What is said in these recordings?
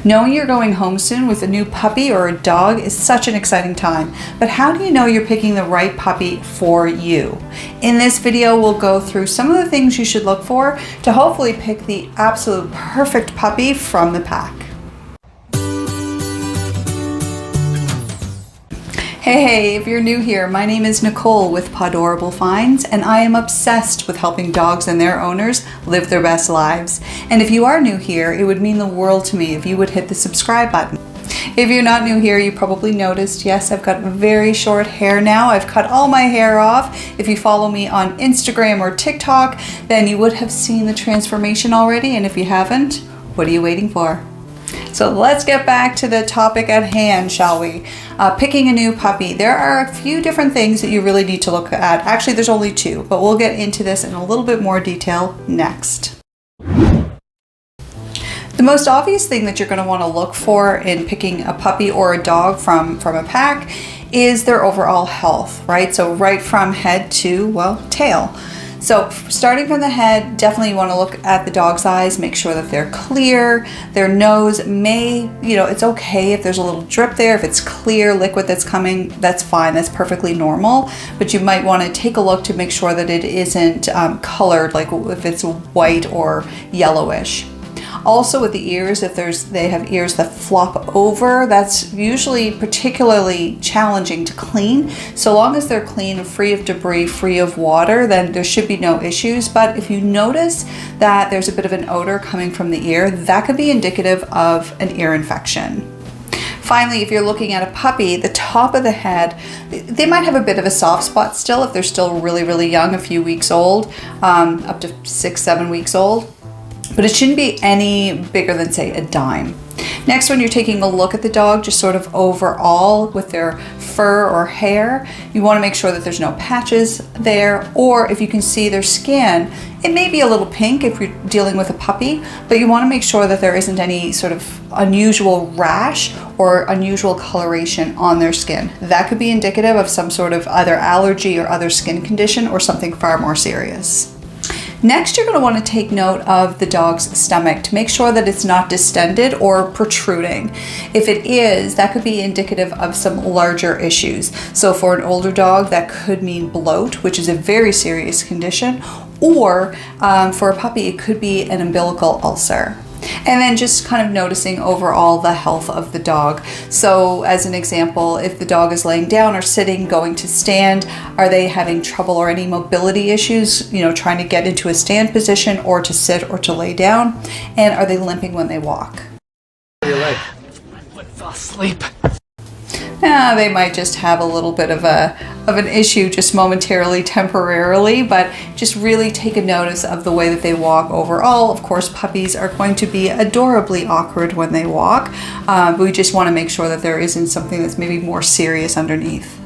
Knowing you're going home soon with a new puppy or a dog is such an exciting time, but how do you know you're picking the right puppy for you? In this video, we'll go through some of the things you should look for to hopefully pick the absolute perfect puppy from the pack. Hey, if you're new here, my name is Nicole with Pawdorable Finds, and I am obsessed with helping dogs and their owners live their best lives. And if you are new here, it would mean the world to me if you would hit the subscribe button. If you're not new here, you probably noticed, yes, I've got very short hair now. I've cut all my hair off. If you follow me on Instagram or TikTok, then you would have seen the transformation already. And if you haven't, what are you waiting for? So let's get back to the topic at hand, shall we? Picking a new puppy. There are a few different things that you really need to look at. Actually, there's only two, but we'll get into this in a little bit more detail next. The most obvious thing that you're going to want to look for in picking a puppy or a dog from a pack is their overall health, right? So right from head to, well, tail. So starting from the head, definitely you want to look at the dog's eyes, make sure that they're clear. Their nose may, it's okay if there's a little drip there. If it's clear liquid that's coming, that's fine. That's perfectly normal. But you might want to take a look to make sure that it isn't colored, like if it's white or yellowish. Also with the ears, if they have ears that flop over, that's usually particularly challenging to clean. So long as they're clean, free of debris, free of water, then there should be no issues. But if you notice that there's a bit of an odor coming from the ear, that could be indicative of an ear infection. Finally, if you're looking at a puppy, the top of the head, they might have a bit of a soft spot still if they're still really, really young, a few weeks old, up to 6-7 weeks old. But it shouldn't be any bigger than, say, a dime. Next, when you're taking a look at the dog, just sort of overall with their fur or hair, you want to make sure that there's no patches there, or if you can see their skin, it may be a little pink if you're dealing with a puppy, but you want to make sure that there isn't any sort of unusual rash or unusual coloration on their skin. That could be indicative of some sort of either allergy or other skin condition or something far more serious. Next, you're going to want to take note of the dog's stomach to make sure that it's not distended or protruding. If it is, that could be indicative of some larger issues. So for an older dog, that could mean bloat, which is a very serious condition, or for a puppy, it could be an umbilical ulcer. And then just kind of noticing overall the health of the dog. So as an example, if the dog is laying down or sitting, going to stand, are they having trouble or any mobility issues, trying to get into a stand position or to sit or to lay down? And are they limping when they walk? Your leg. My foot fell asleep. They might just have a little bit of an issue just momentarily, temporarily, but just really take a notice of the way that they walk overall. Of course, puppies are going to be adorably awkward when they walk, but we just want to make sure that there isn't something that's maybe more serious underneath.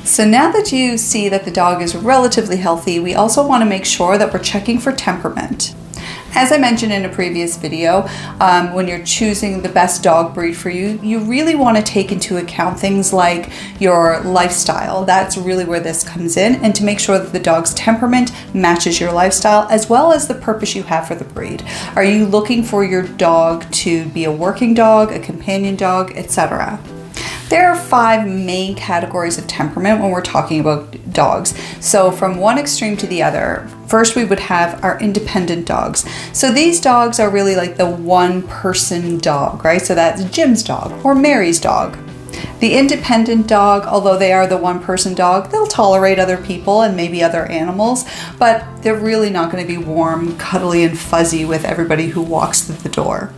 So now that you see that the dog is relatively healthy, we also want to make sure that we're checking for temperament. As I mentioned in a previous video, when you're choosing the best dog breed for you, you really want to take into account things like your lifestyle. That's really where this comes in, and to make sure that the dog's temperament matches your lifestyle as well as the purpose you have for the breed. Are you looking for your dog to be a working dog, a companion dog, etc.? There are 5 main categories of temperament when we're talking about dogs. So from one extreme to the other, first we would have our independent dogs. So these dogs are really like the one-person dog, right? So that's Jim's dog or Mary's dog. The independent dog, although they are the one-person dog, they'll tolerate other people and maybe other animals, but they're really not going to be warm, cuddly, and fuzzy with everybody who walks through the door.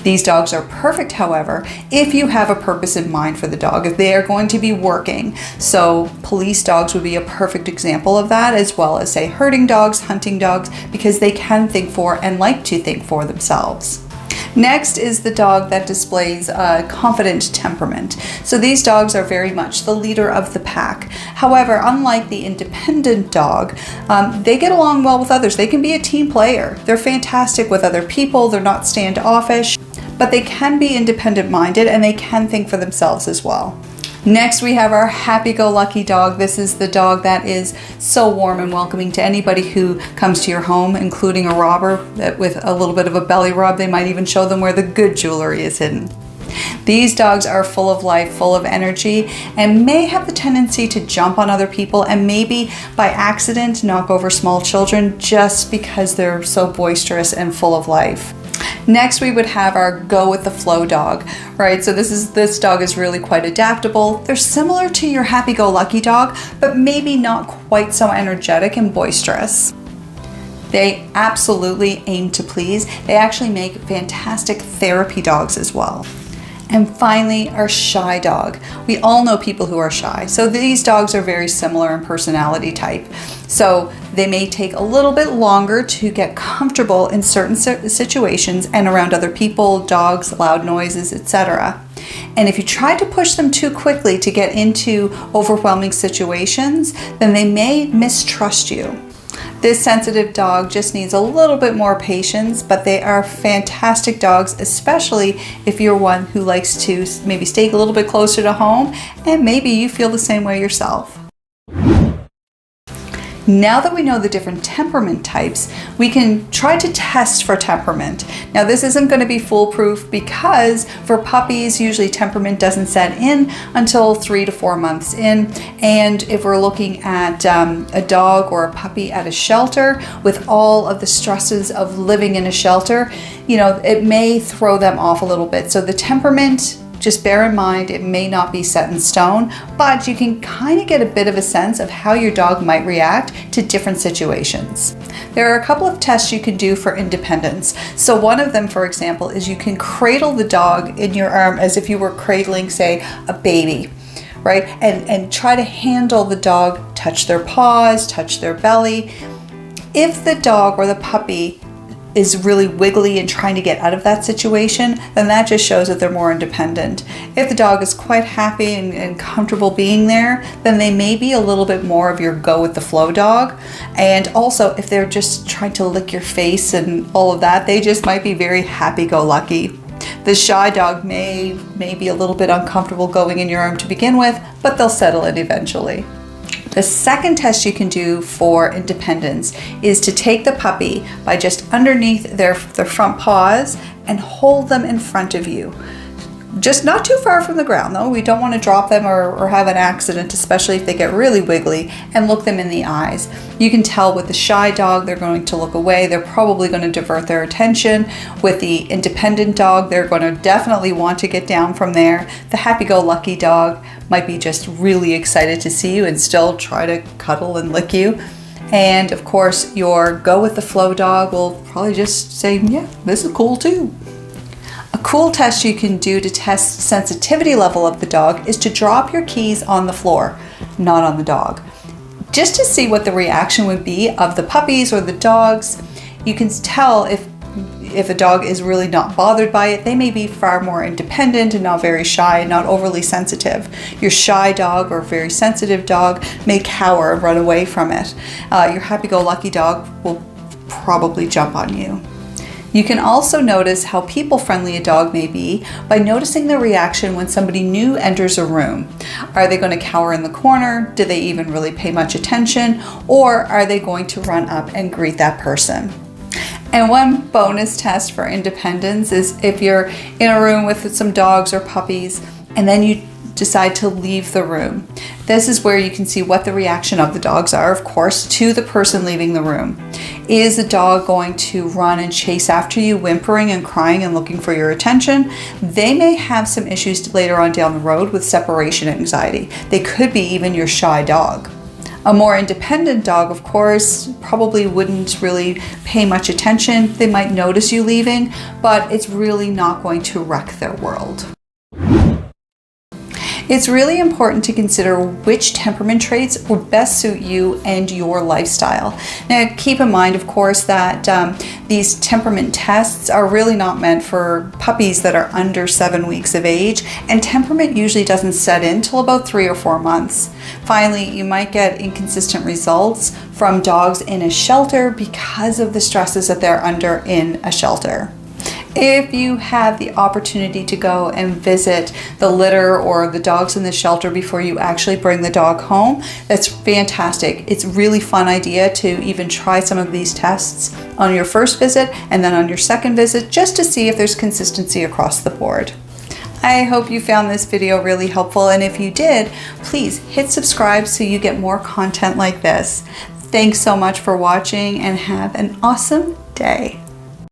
These dogs are perfect, however, if you have a purpose in mind for the dog, if they are going to be working. So police dogs would be a perfect example of that, as well as, say, herding dogs, hunting dogs, because they can think for and like to think for themselves. Next is the dog that displays a confident temperament. So these dogs are very much the leader of the pack. However, unlike the independent dog, they get along well with others. They can be a team player. They're fantastic with other people. They're not standoffish, but they can be independent-minded and they can think for themselves as well. Next, we have our happy-go-lucky dog. This is the dog that is so warm and welcoming to anybody who comes to your home, including a robber that with a little bit of a belly rub, they might even show them where the good jewelry is hidden. These dogs are full of life, full of energy, and may have the tendency to jump on other people and maybe by accident knock over small children just because they're so boisterous and full of life. Next, we would have our go with the flow dog, right? So this dog is really quite adaptable. They're similar to your happy-go-lucky dog, but maybe not quite so energetic and boisterous. They absolutely aim to please. They actually make fantastic therapy dogs as well. And finally, our shy dog. We all know people who are shy. So these dogs are very similar in personality type. So they may take a little bit longer to get comfortable in certain situations and around other people, dogs, loud noises, etc. And if you try to push them too quickly to get into overwhelming situations, then they may mistrust you. This sensitive dog just needs a little bit more patience, but they are fantastic dogs, especially if you're one who likes to maybe stay a little bit closer to home and maybe you feel the same way yourself. Now that we know the different temperament types, we can try to test for temperament. Now this isn't going to be foolproof because for puppies, usually temperament doesn't set in until 3 to 4 months in. And if we're looking at a dog or a puppy at a shelter with all of the stresses of living in a shelter, it may throw them off a little bit. So the temperament, just bear in mind, it may not be set in stone, but you can kind of get a bit of a sense of how your dog might react to different situations. There are a couple of tests you can do for independence. So one of them, for example, is you can cradle the dog in your arm as if you were cradling, say, a baby, right? And try to handle the dog, touch their paws, touch their belly. If the dog or the puppy is really wiggly and trying to get out of that situation, then that just shows that they're more independent. If the dog is quite happy and comfortable being there, then they may be a little bit more of your go with the flow dog. And also if they're just trying to lick your face and all of that, they just might be very happy-go-lucky. The shy dog may be a little bit uncomfortable going in your arm to begin with, but they'll settle in eventually. The second test you can do for independence is to take the puppy by just underneath their front paws and hold them in front of you. Just not too far from the ground though. We don't want to drop them or have an accident, especially if they get really wiggly, and look them in the eyes. You can tell with the shy dog, they're going to look away. They're probably going to divert their attention. With the independent dog, they're going to definitely want to get down from there. The happy-go-lucky dog might be just really excited to see you and still try to cuddle and lick you. And of course, your go with the flow dog will probably just say, yeah, this is cool too. A cool test you can do to test the sensitivity level of the dog is to drop your keys on the floor, not on the dog. Just to see what the reaction would be of the puppies or the dogs. You can tell if a dog is really not bothered by it. They may be far more independent and not very shy and not overly sensitive. Your shy dog or very sensitive dog may cower and run away from it. Your happy-go-lucky dog will probably jump on you. You can also notice how people-friendly a dog may be by noticing their reaction when somebody new enters a room. Are they going to cower in the corner? Do they even really pay much attention? Or are they going to run up and greet that person? And one bonus test for independence is if you're in a room with some dogs or puppies and then you decide to leave the room. This is where you can see what the reaction of the dogs are, of course, to the person leaving the room. Is the dog going to run and chase after you, whimpering and crying and looking for your attention? They may have some issues later on down the road with separation anxiety. They could be even your shy dog. A more independent dog, of course, probably wouldn't really pay much attention. They might notice you leaving, but it's really not going to wreck their world. It's really important to consider which temperament traits would best suit you and your lifestyle. Now, keep in mind, of course, that these temperament tests are really not meant for puppies that are under 7 weeks of age, and temperament usually doesn't set in till about 3 or 4 months. Finally, you might get inconsistent results from dogs in a shelter because of the stresses that they're under in a shelter. If you have the opportunity to go and visit the litter or the dogs in the shelter before you actually bring the dog home, that's fantastic. It's a really fun idea to even try some of these tests on your first visit and then on your second visit, just to see if there's consistency across the board. I hope you found this video really helpful, and if you did, please hit subscribe so you get more content like this. Thanks so much for watching and have an awesome day.